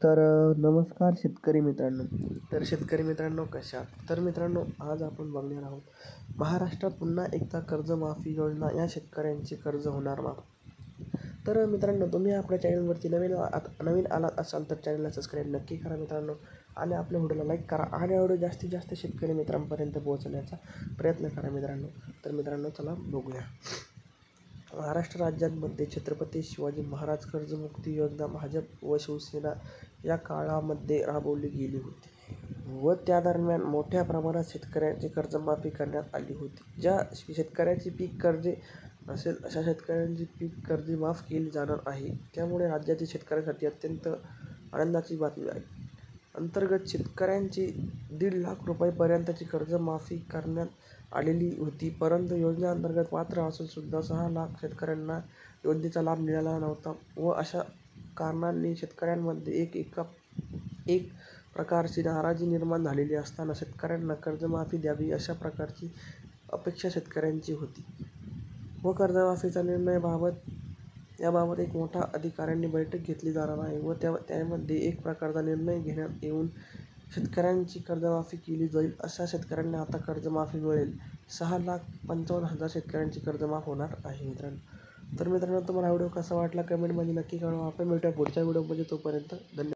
नमस्कार शेतकरी मित्रांनो. शेतकरी मित्रांनो कशा आहात? मित्रांनो, आज आपण बघणार आहोत महाराष्ट्रात पुन्हा एकदा कर्जमाफी योजना, या शेतकऱ्यांचे कर्ज होणार माफ. मित्रांनो, तुम्ही आपल्या चॅनलवरती नवीन आलात असाल तर चॅनलला सबस्क्राईब नक्की करा मित्रांनो, आणि आपल्या व्हिडिओला लाईक करा आणि व्हिडिओ जास्तीत जास्त शेतकरी मित्रांपर्यंत पोहोचवण्याचा प्रयत्न करा मित्रांनो. चला बघूया. महाराष्ट्र राज्यामध्ये छत्रपती शिवाजी महाराज कर्जमुक्ती योजना भाजप व शिवसेना या काळामध्ये राबवली गेली होती व त्या दरम्यान मोठ्या प्रमाणात शेतकऱ्यांची कर्जमाफी करण्यात आली होती. ज्या शेतकऱ्यांची पीक कर्जे नसेल अशा शेतकऱ्यांची पीक कर्जे माफ केली जाणार आहे. त्यामुळे राज्यातील शेतकऱ्यांसाठी अत्यंत आनंदाची बातमी आहे. अंतर्गत शेतकऱ्यांची 1.5 लाख रुपयांपर्यंतची कर्जमाफी करण्यात आलेली होती, परंतु योजनेअंतर्गत पात्र असून सुद्धा 6 लाख शेतकऱ्यांना योजनेचा लाभ मिळाला नव्हता व अशा कारणांनी शेतकऱ्यांमध्ये एक प्रकारची नाराजी निर्माण झालेली असताना शेतकऱ्यांना कर्जमाफी द्यावी अशा प्रकारची अपेक्षा शेतकऱ्यांची होती व कर्जमाफीचा याबाबत एक मोठा अधिकाऱ्यांनी बैठक घेतली जाणार आहे व त्यामध्ये एक प्रकारचा निर्णय घेण्यात येऊन शेतकऱ्यांची कर्जमाफी केली जाईल. अशा शेतकऱ्यांना आता कर्जमाफी मिळेल. 6,55,000 शेतकऱ्यांची कर्जमाफ होणार आहे मित्रांनो. तुम्हाला व्हिडिओ कसा वाटला कमेंटमध्ये नक्की कळवा. आपण भेटूया पुढच्या व्हिडिओमध्ये. तोपर्यंत धन्यवाद.